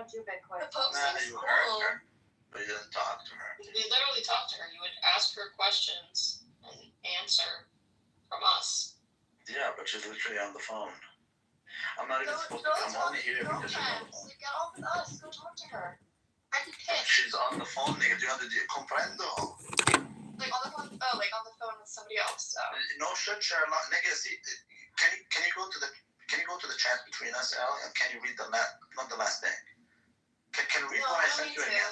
don't do Bitcoin. You heard her, but you didn't talk to her. We literally talked to her. You would ask her questions and answer from us. Yeah, but she's literally on the phone. I'm not even supposed to come on here because she's on the phone. Get on with us. Go talk to her. I'd be pissed. She's on the phone, nigga. Do you comprendo? Like on the phone? Oh, like on the phone with somebody else. So. No shit, Sherlock. Nigga, see, can you go to the chat between us, Al, and can you read not the last thing? Can you read what I sent you again?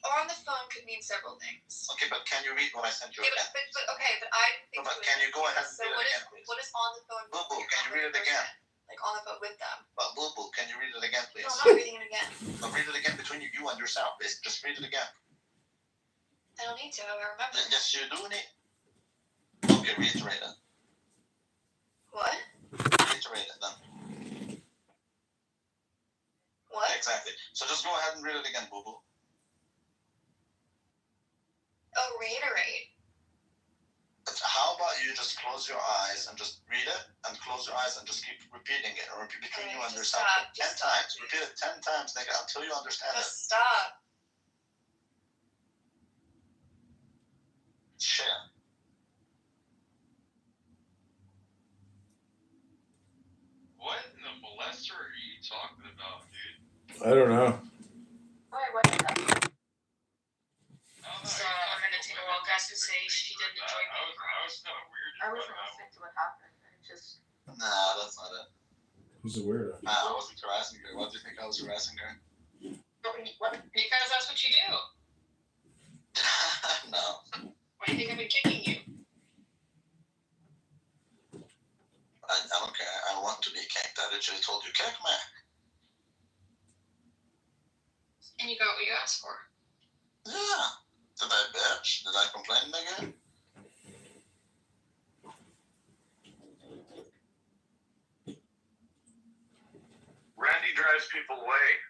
On the phone could mean several things. Okay, but can you read what I sent you again? But I didn't think. No, but can you go ahead and read it again, please? What is on the phone? Boo, can you read it again? Like on the phone with them. But Boo, can you read it again, please? No, I'm not reading it again. But read it again between you and yourself. Just read it again. I don't need to. I remember. Yes, you do need. Okay, reiterate it. What? Reiterate it then. What? Exactly. So just go ahead and read it again, Boo. Oh, reiterate. How about you just close your eyes and just read it, and close your eyes and just keep repeating it, or repeat between you and yourself 10 times. Repeat it 10 times, nigga, until you understand it. Just stop. Shit. What in the molester are you talking about, dude? I don't know. Why? What is that? So I'm gonna take a while, guys, to say she didn't enjoy me. I was kind of weird. I wasn't listening to what happened. Nah, that's not it. Who's a weirdo? Nah, I wasn't harassing her. Why do you think I was harassing her? Because that's what you do. No. Why do you think I've been kicking you? I don't care. I want to be kicked. I literally told you, kick me. And you got what you asked for. Yeah. Did I bitch? Did I complain again? Randy drives people away.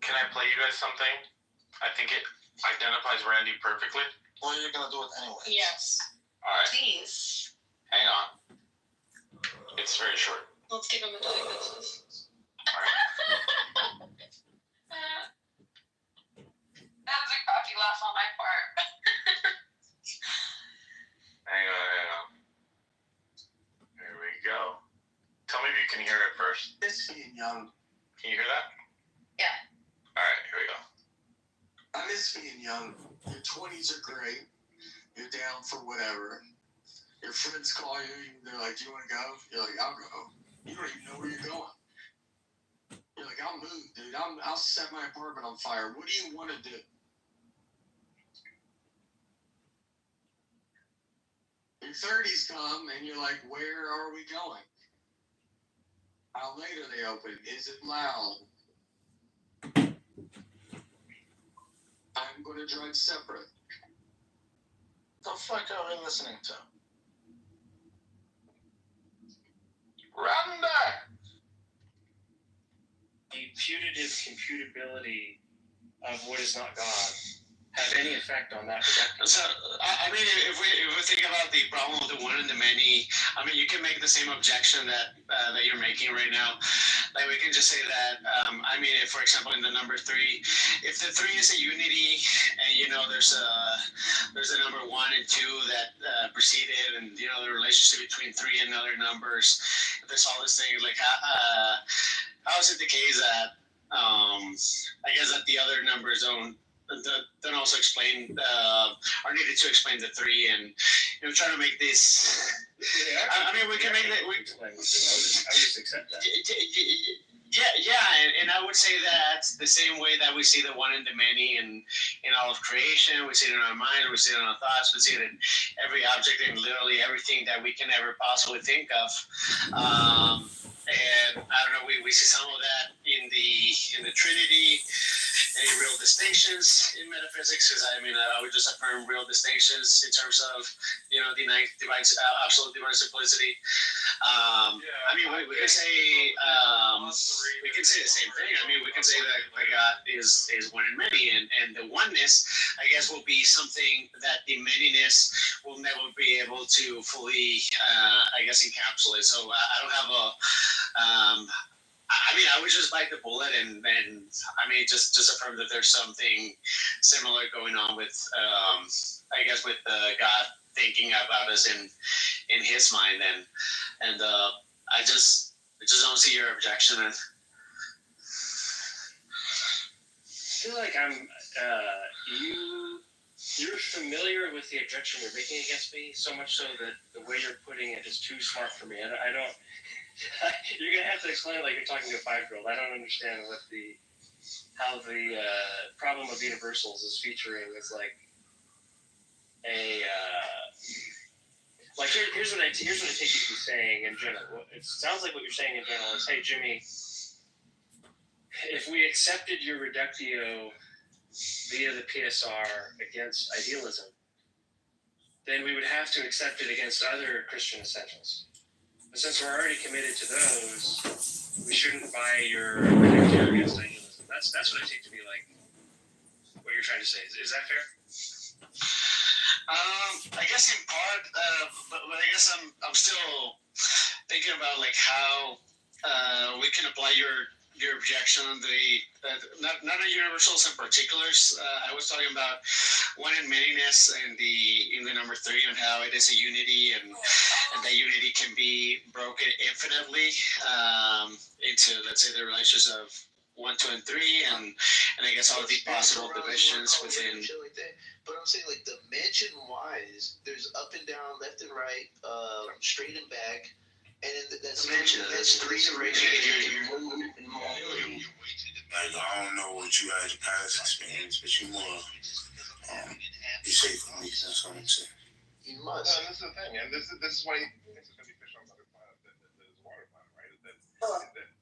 Can I play you guys something? I think it identifies Randy perfectly. Well, you're gonna do it anyway. Yes. All right. Please. Hang on. It's very short. Let's give him a diagnosis. That was a cocky laugh on my part. Hang on. There we go. Tell me if you can hear it first. Misfit young. Can you hear that? Yeah. All right, here we go. I'm misfit young. Your 20s are great. You're down for whatever. Your friends call you. They're like, "Do you want to go?" You're like, "I'll go." You don't even know where you're going. You're like, "I'll move, dude. I'll set my apartment on fire. What do you want to do?" Your 30s come and you're like, "Where are we going? How late are they open? Is it loud? I'm going to drive separate." The fuck are we listening to? Randy! The putative computability of what is not God have any effect on that reduction? So, I mean, if we think about the problem of the one and the many, I mean, you can make the same objection that you're making right now. Like, we can just say that, I mean, if, for example, in the number 3, if the 3 is a unity, and, you know, there's a number 1 and 2 that preceded, and, you know, the relationship between 3 and other numbers, if there's all this thing, like, how is it the case that, I guess that the other numbers don't also explain are needed to explain the 3, and, you know, trying to make this. I mean, we can make that. I would just accept that. Yeah, and I would say that the same way that we see the one and the many in all of creation, we see it in our mind, we see it in our thoughts, we see it in every object and literally everything that we can ever possibly think of. And I don't know, we see some of that in the Trinity. Any real distinctions in metaphysics? Because I mean, I would just affirm real distinctions in terms of, you know, divine, absolute divine simplicity. I mean, we can say the same thing. I mean, we can say that God is one and many, and the oneness, I guess, will be something that the manyness will never be able to fully, I guess, encapsulate. So I don't have a. I mean, I would just bite the bullet and I mean, just affirm that there's something similar going on with, I guess, with God thinking about us in His mind, and I just don't see your objection. I feel like you're familiar with the objection you're making against me, so much so that the way you're putting it is too smart for me. I don't. You're gonna have to explain it like you're talking to a 5-year-old. I don't understand how the problem of universals is featuring as like a like here's what I take you to be saying in general. It sounds like what you're saying in general is, hey Jimmy, if we accepted your reductio via the PSR against idealism, then we would have to accept it against other Christian essentials. But since we're already committed to those, we shouldn't buy your reductio against idealism. That's what I take to be like what you're trying to say. Is that fair? I guess in part, but I guess I'm still thinking about like how we can apply your objection on not the universals in particulars. I was talking about one in manyness in the number 3 and how it is a unity and that unity can be broken infinitely into, let's say, the relations of 1, 2, and 3, and I guess all of the possible divisions within. But I'm saying like dimension-wise, there's up and down, left and right, straight and back, and then that's dimension. That's 3 dimensions. Like, I don't know what you guys' past experience, but you more be safe from me. That's what I'm saying. You must. No, this is the thing, and this is why it's going to be fish on another planet than is water planet, right? That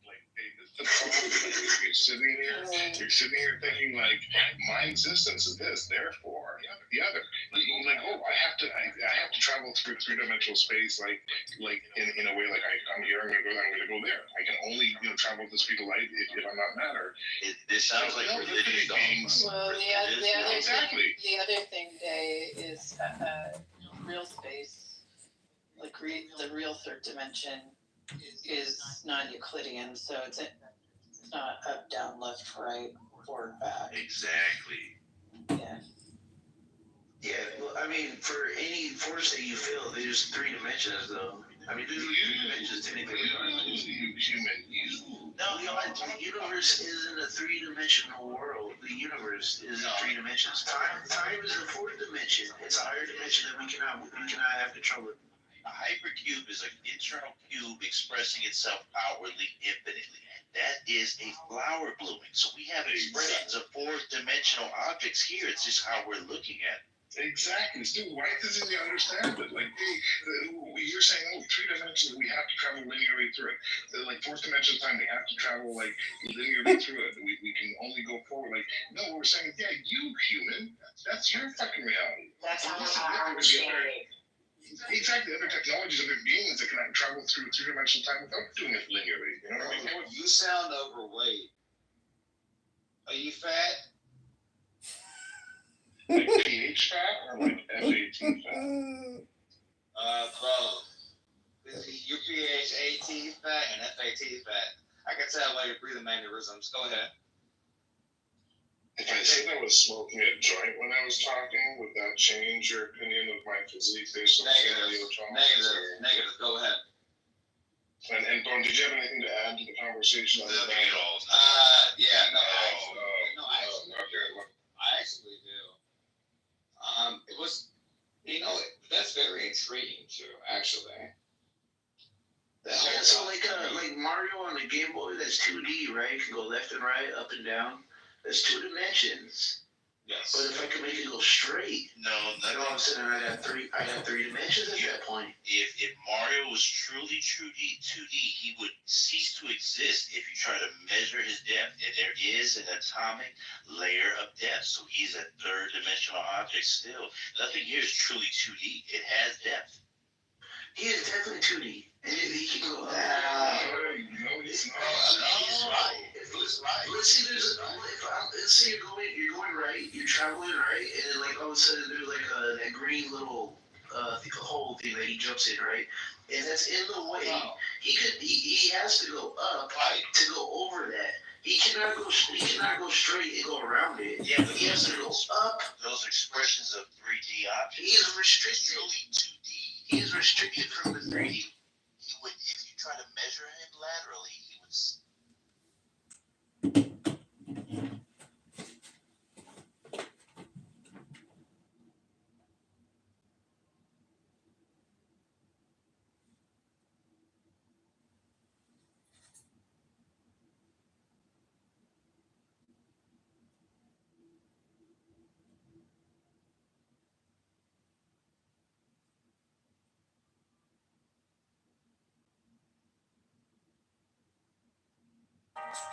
like this is the problem. You're sitting here thinking like my existence is this, therefore the other. Like, oh, I have to travel through 3-dimensional space, like in a way like I'm here, I'm gonna go there. I can only travel at the speed of light if I'm not matter. This sounds like religious beings. Well, Exactly. the other thing, Day, is real space, like the real third dimension, is non-Euclidean, so it's not up, down, left, right, forward, back. Exactly. Yeah. Yeah, well, I mean, for any force that you feel, there's 3 dimensions, though. I mean, there's 3 dimensions technically. No, the universe isn't a 3-dimensional world. The universe is in 3 dimensions. Time is a 4th dimension. It's a higher dimension that we cannot have control with. A hypercube is an internal cube expressing itself outwardly infinitely. That is a flower blooming. So we have expressions of 4th-dimensional objects here. It's just how we're looking at it. Exactly, Stu. Why doesn't he understand it? Like, you're saying, 3 dimensions, we have to travel linearly through it. Like 4th dimension time, we have to travel like linearly through it. We can only go forward. Like, no, we're saying, yeah, you human, that's your fucking reality. That's how Exactly, other technologies, other beings that can travel through 3-dimensional time without doing it linearly. You know what I mean? You sound overweight. Are you fat? Like pH fat or like FAT fat? Both. You pH fat and FAT fat. I can tell by your breathing mannerisms. Go ahead. If I said I was smoking a joint when I was talking, would that change your opinion of my physique based on Negative. Go ahead. And Bone, did you have anything to add to the conversation? Nothing at all. Yeah, no, I actually do. It was, that's very intriguing too, actually. Yeah, so like Mario on the Game Boy, that's 2D, right? You can go left and right, up and down. That's 2 dimensions. Yes. But if I can make it go straight, No, then all of a sudden I got 3 dimensions at that point. If Mario was truly 2D, he would cease to exist if you try to measure his depth. And there is an atomic layer of depth, so he's a 3rd-dimensional object still. Nothing here is truly 2D. It has depth. He is definitely 2D. And he can go No, he's not. He's right. Let's see, let's say you're going right, you're traveling right, and then like all of a sudden there's like that green little hole thing that he jumps in, right? And that's in the way. He has to go up to go over He cannot go straight and go around it. Yeah, but He has to go up. those expressions of 3D objects. He is restricted. Truly 2D. He is restricted from the 3D. He would, if you try to measure him laterally, he would.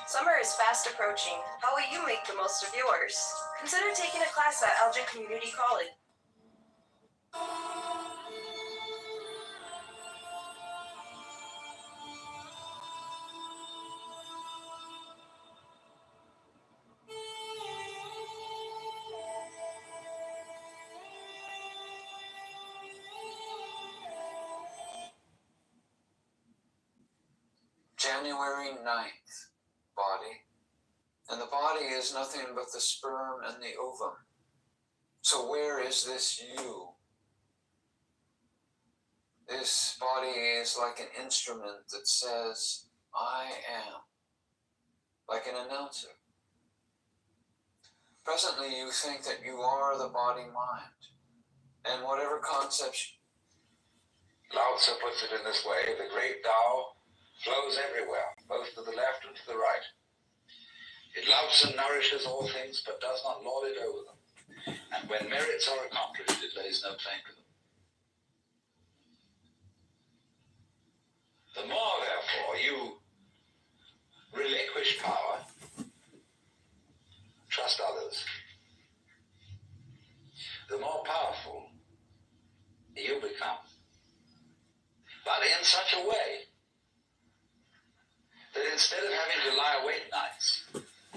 Summer is fast approaching. How will you make the most of yours? Consider taking a class at Elgin Community College. January 9th, body. And the body is nothing but the sperm and the ovum. So where is this you? This body is like an instrument that says, I am. Like an announcer. Presently you think that you are the body-mind. And whatever concepts... Lao Tzu puts it in this way, the great Tao flows everywhere, both to the left and to the right. It loves and nourishes all things, but does not lord it over them. And when merits are accomplished, it lays no claim to them. The more, therefore, you relinquish power, trust others, the more powerful you become. But in such a way that instead of having to lie awake nights,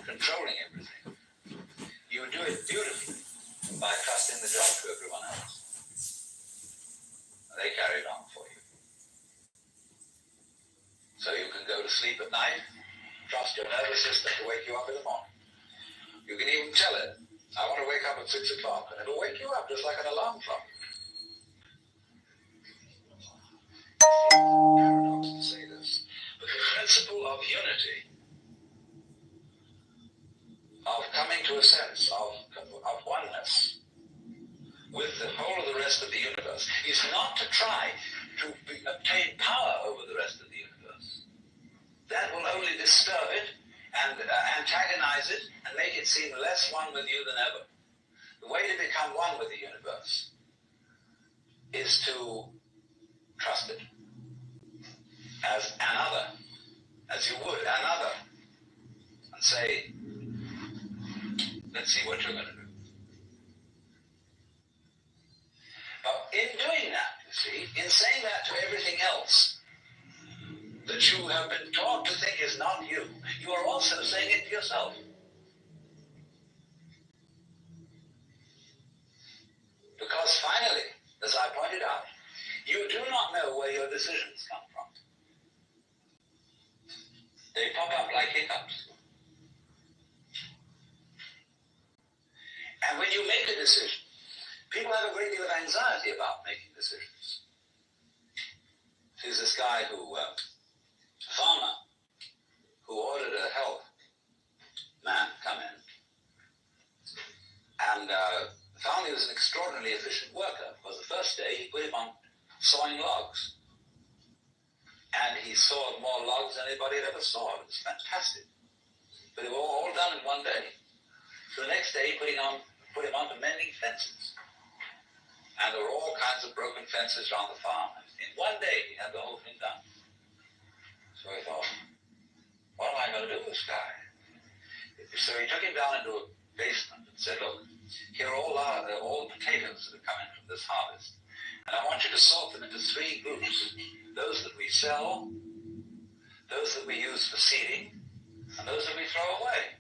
controlling everything, you do it beautifully by trusting the job to everyone else. And they carry it on for you. So you can go to sleep at night, trust your nervous system to wake you up in the morning. You can even tell it, I want to wake up at 6 o'clock, and it'll wake you up just like an alarm clock. Paradox to say this, but the principle of unity, of coming to a sense of oneness with the whole of the rest of the universe, is not to try to obtain power over the rest of the universe. That will only disturb it and antagonize it and make it seem less one with you than ever. The way to become one with the universe is to trust it as another, as you would another, and say, let's see what you're going to do. But in doing that, you see, in saying that to everything else that you have been taught to think is not you, you are also saying it to yourself. Because finally, as I pointed out, you do not know where your decisions come from. They pop up like hiccups. And when you make a decision, people have a great deal of anxiety about making decisions. There's this guy farmer, who ordered a health man come in. And found he was an extraordinarily efficient worker, because the first day he put him on sawing logs. And he sawed more logs than anybody had ever sawed. It was fantastic. But they were all done in one day. So the next day he put him on to mending fences. And there were all kinds of broken fences around the farm. In one day he had the whole thing done. So he thought, what am I going to do with this guy? So he took him down into a basement and said, look, here are all the potatoes that are coming from this harvest. And I want you to sort them into 3 groups. Those that we sell, those that we use for seeding, and those that we throw away.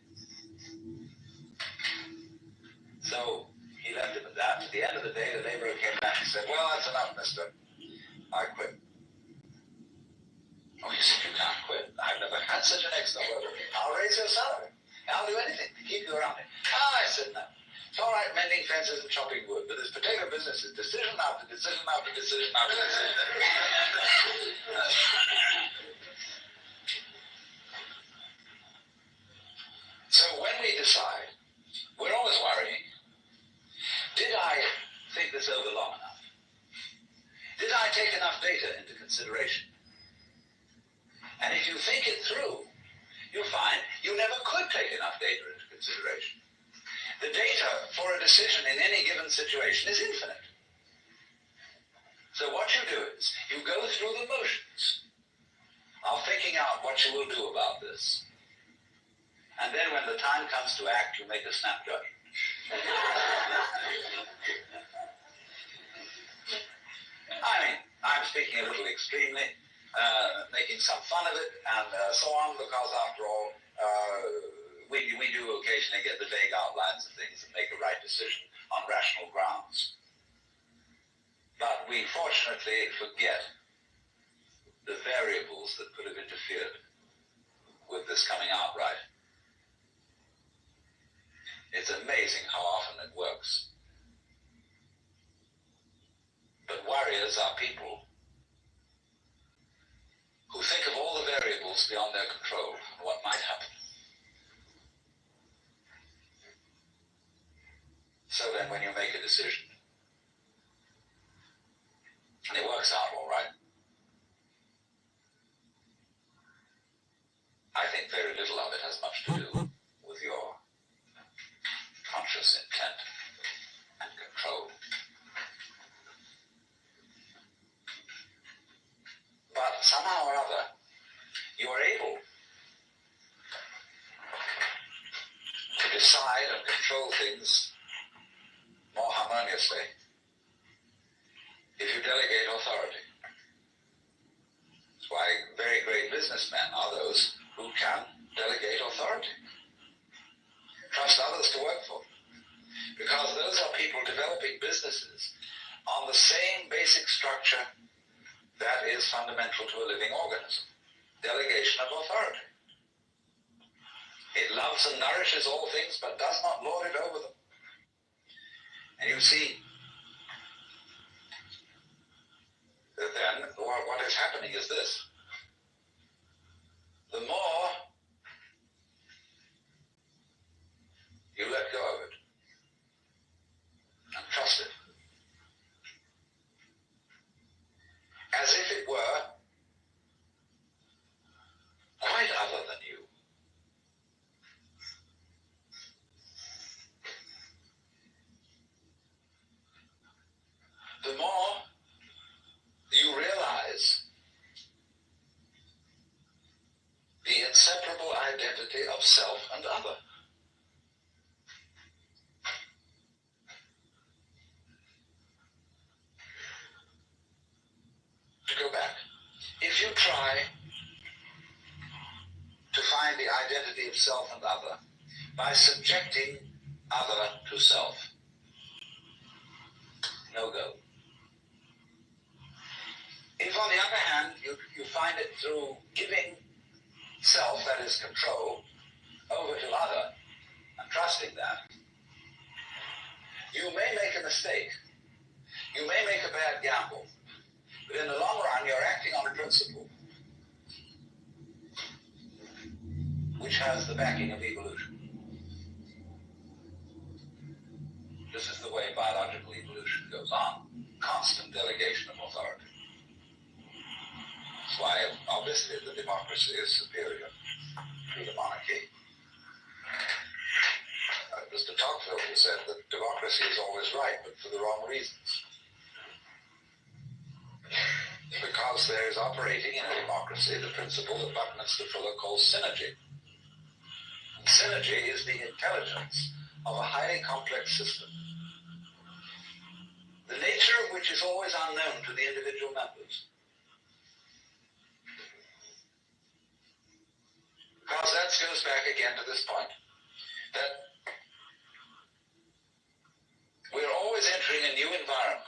So he left it at that. At the end of the day, the laborer came back and said, well, that's enough, mister. I quit. Oh, he said, you can't quit. I've never had such an excellent worker. I'll raise your salary. I'll do anything to keep you around me. Ah, I said, no. It's all right mending fences and chopping wood, but this potato business is decision after decision after decision after decision. So when we decide, we're always worrying, did I think this over long enough? Did I take enough data into consideration? And if you think it through, you'll find you never could take enough data into consideration. The data for a decision in any given situation is infinite. So what you do is, you go through the motions of thinking out what you will do about this. And then when the time comes to act, you make a snap judgment. I mean, I'm speaking a little extremely, making some fun of it, and so on, because after all, we do occasionally get the vague outlines of things and make a right decision on rational grounds. But we fortunately forget the variables that could have interfered with this coming out right. It's amazing how often it works. But warriors are people who think of all the variables beyond their control and what might happen. So then when you make a decision, and it works out all right, I think very little of it has much to do with your conscious intent and control. But somehow or other, you are able to decide and control things more harmoniously if you delegate authority. That's why very great businessmen are those who can delegate authority. Trust others to work for them. Because those are people developing businesses on the same basic structure that is fundamental to a living organism. Delegation of authority. It loves and nourishes all things, but does not lord it over them. And you see that then what is happening is this. The more you let go of it and trust it, as if it were quite other than you, the more you realize the inseparable identity of self and other. To go back, if you try to find the identity of self and other by subjecting other to self, no go. If on the other hand, you find it through giving self, that is control, over to other, and trusting that, you may make a mistake. You may make a bad gamble. But in the long run, you're acting on a principle which has the backing of evolution. This is the way biological evolution goes on. Constant delegation of authority. That's why, obviously, the democracy is superior to the monarchy. Mr. Tocqueville said that democracy is always right, but for the wrong reasons. Because there is operating in a democracy the principle that Buckminster Fuller calls synergy. And synergy is the intelligence of a highly complex system, the nature of which is always unknown to the individual members. Because that goes back again to this point, that we're always entering a new environment.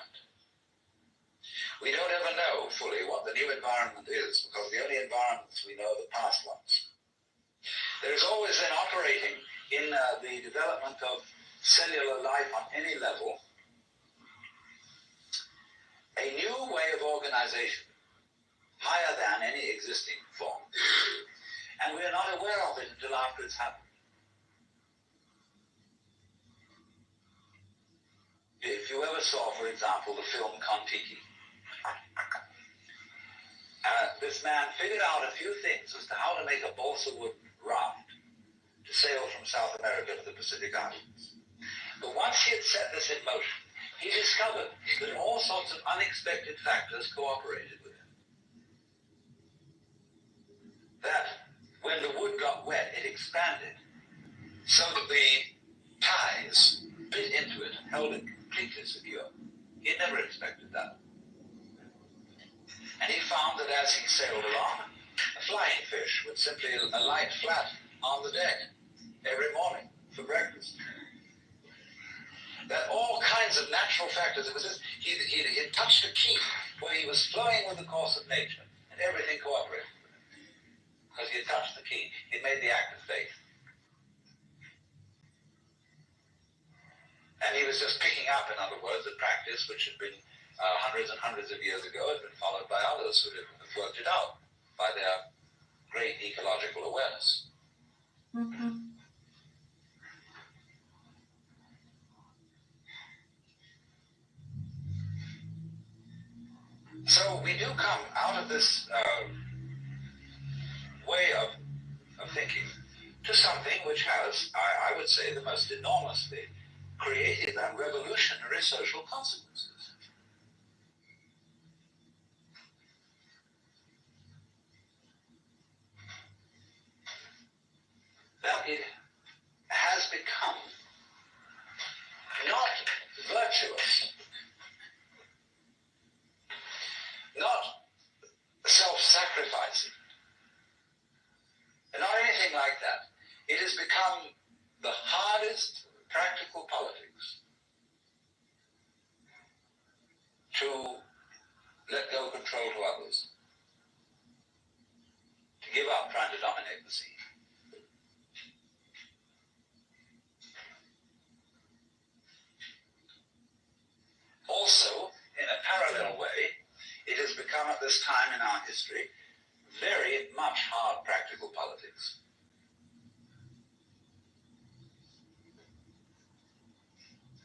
We don't ever never know fully what the new environment is, because the only environments we know are the past ones. There is always then operating in the development of cellular life on any level a new way of organization, higher than any existing form. And we are not aware of it until after it's happened. If you ever saw, for example, the film Kon-Tiki, this man figured out a few things as to how to make a balsa wood raft to sail from South America to the Pacific Islands. But once he had set this in motion, he discovered that all sorts of unexpected factors cooperated with him. That when the wood got wet, it expanded, so that the ties bit into it and held it completely secure. He never expected that. And he found that as he sailed along, a flying fish would simply alight flat on the deck every morning for breakfast. That all kinds of natural factors, it was just, he touched a key where he was flowing with the course of nature, and everything cooperated with him. Because he had touched the key. He made the act of faith. And he was just picking up, in other words, a practice which had been hundreds and hundreds of years ago, had been followed by others who had worked it out by their great ecological awareness. Mm-hmm. So we do come out of this way of thinking to something which has, I would say, the most enormously creative and revolutionary social consequences. That it has become not virtuous, not self-sacrificing, not anything like that. It has become the hardest practical politics to let go control to others, to give up trying to dominate the scene. Also, in a parallel way, it has become at this time in our history very much hard practical politics.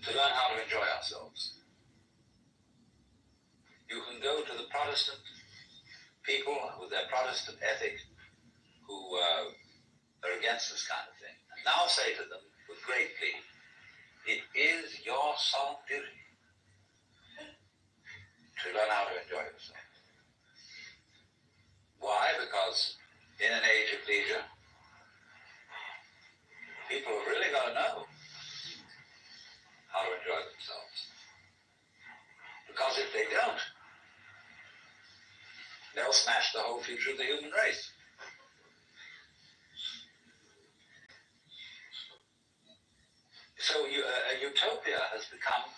To learn how to enjoy ourselves. You can go to the Protestant people with their Protestant ethic who are against this kind of thing, and now say to them with great plea, it is your solemn duty to learn how to enjoy yourself. Why? Because in an age of leisure, people have really got to know how to enjoy themselves. Because if they don't, they'll smash the whole future of the human race. So a utopia has become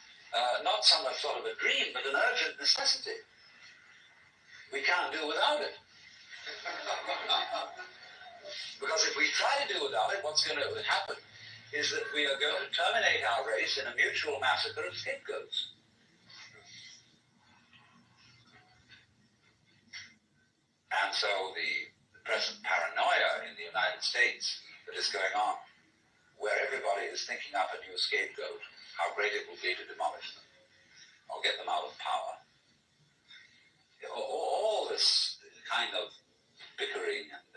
not so much sort of a dream, but an urgent necessity. We can't do without it. Because if we try to do without it, what's going to happen is that we are going to terminate our race in a mutual massacre of scapegoats. And so the present paranoia in the United States that is going on, where everybody is thinking up a new scapegoat, how great it will be to demolish them, or get them out of power. All this kind of bickering and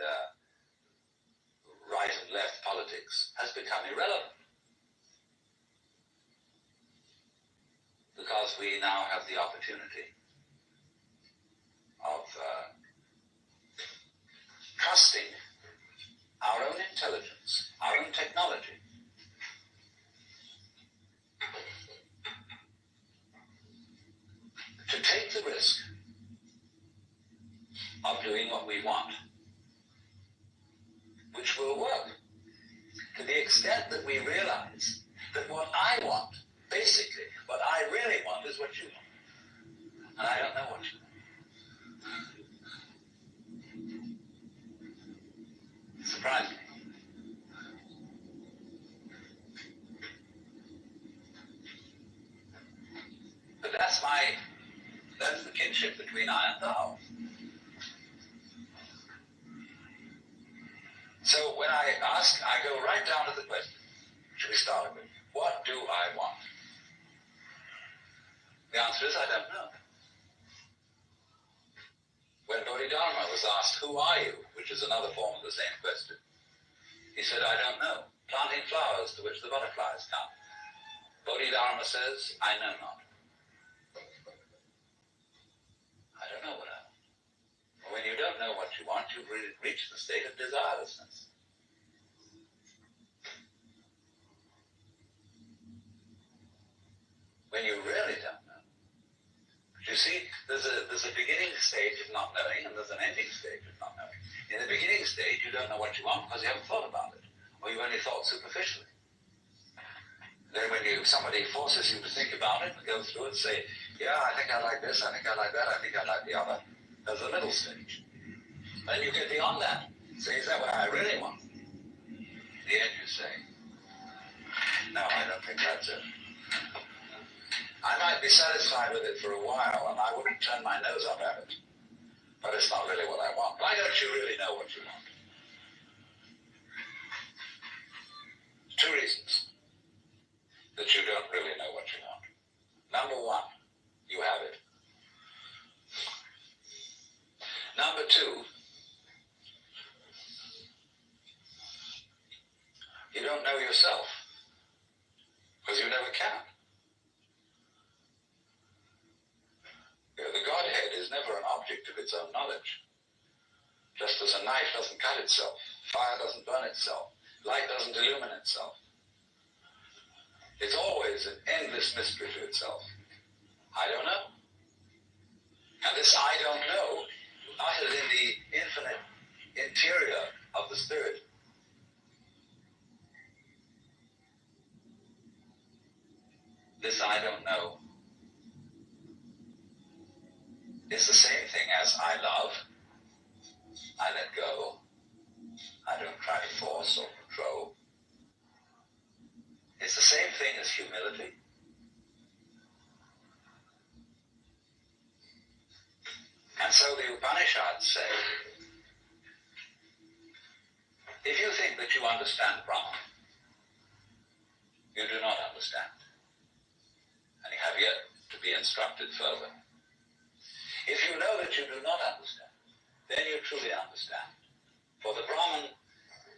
right and left politics has become irrelevant. Because we now have the opportunity of trusting our own intelligence, our own technology, to take the risk of doing what we want, which will work to the extent that we realize that what I want, basically, what I really want is what you want. And I don't know what you want. surprise me. But that's the kinship between I and thou. So when I ask, I go right down to the question. Should we start with, what do I want? The answer is, I don't know. When Bodhidharma was asked, who are you? Which is another form of the same question. He said, I don't know. Planting flowers to which the butterflies come. Bodhidharma says, I know not. I don't know what I want. When you don't know what you want, you've really reached the state of desirelessness. When you really don't know. You see, there's a beginning stage of not knowing, and there's an ending stage of not knowing. In the beginning stage, you don't know what you want because you haven't thought about it, or you've only thought superficially. Then when somebody forces you to think about it and go through it and say, yeah, I think I like this, I think I like that, I think I like the other, there's the middle stage. Then you get beyond that. Say, is that what I really want? In the end you say, no, I don't think that's it. I might be satisfied with it for a while, and I wouldn't turn my nose up at it. But it's not really what I want. Why don't you really know what you want? Two reasons that you don't really know what you want. Number one, you have it. Number two, you don't know yourself, because you never can. The Godhead is never an object of its own knowledge. Just as a knife doesn't cut itself, fire doesn't burn itself, light doesn't illumine itself. It's always an endless mystery to itself. I don't know. And this I don't know, uttered in the infinite interior of the spirit, this I don't know is the same thing as I love, I let go, I don't try to force or control. It's the same thing as humility. And so the Upanishads say, if you think that you understand Brahman, you do not understand. And you have yet to be instructed further. If you know that you do not understand, then you truly understand. For the Brahman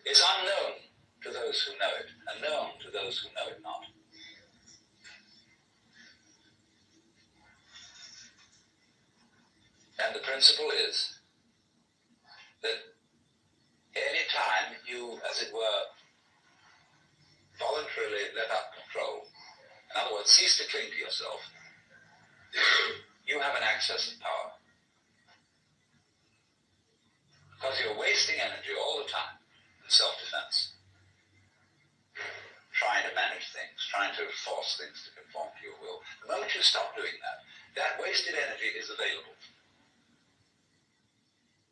is unknown to those who know it, and known to those who know it not. And the principle is that any time you, as it were, voluntarily let up control, in other words, cease to cling to yourself, you have an access of power. Because you're wasting energy all the time in self-defense. Trying to manage things, trying to force things to conform to your will. The moment you stop doing that, that wasted energy is available.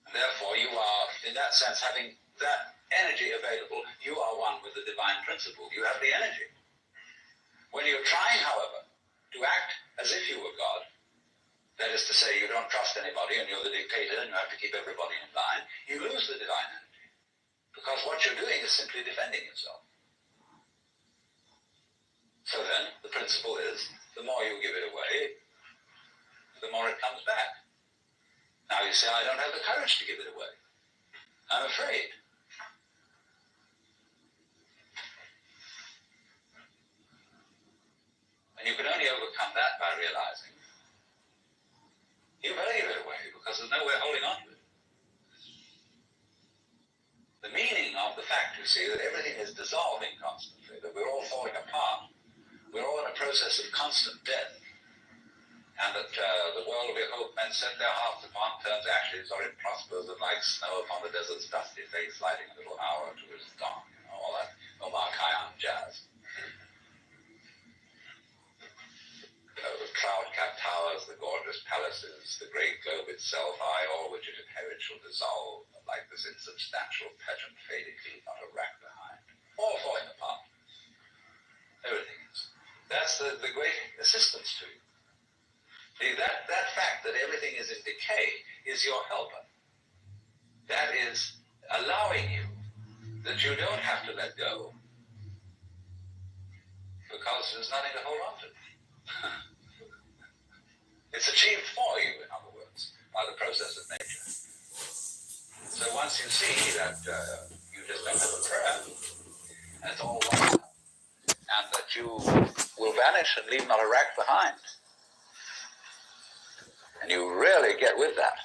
And therefore you are, in that sense, having that energy available, you are one with the divine principle. You have the energy. When you're trying, however, to act as if you were God, that is to say, you don't trust anybody and you're the dictator and you have to keep everybody in line, you lose the divine energy. Because what you're doing is simply defending yourself. So then, the principle is, the more you give it away, the more it comes back. Now you say, I don't have the courage to give it away. I'm afraid. And you can only overcome that by realizing you better give it away, because there's no way holding on to it. The meaning of the fact, you see, that everything is dissolving constantly, that we're all falling apart, we're all in a process of constant death, and that the world we hope men set their hearts upon turns ashes, or it prospers and like snow upon the desert's dusty face, lighting a little hour to its dawn, all that Omar Khayyam jazz. The cloud-capped towers, the gorgeous palaces, the great globe itself, all which it inherits shall dissolve, like this insubstantial pageant fading, not a rack behind, all falling apart. Everything is. That's the great assistance to you. That fact that everything is in decay is your helper. That is allowing you that you don't have to let go because there's nothing to hold on to. It's achieved for you, in other words, by the process of nature. So once you see that you just don't have a prayer, and it's all one, and that you will vanish and leave not a rack behind, and you really get with that,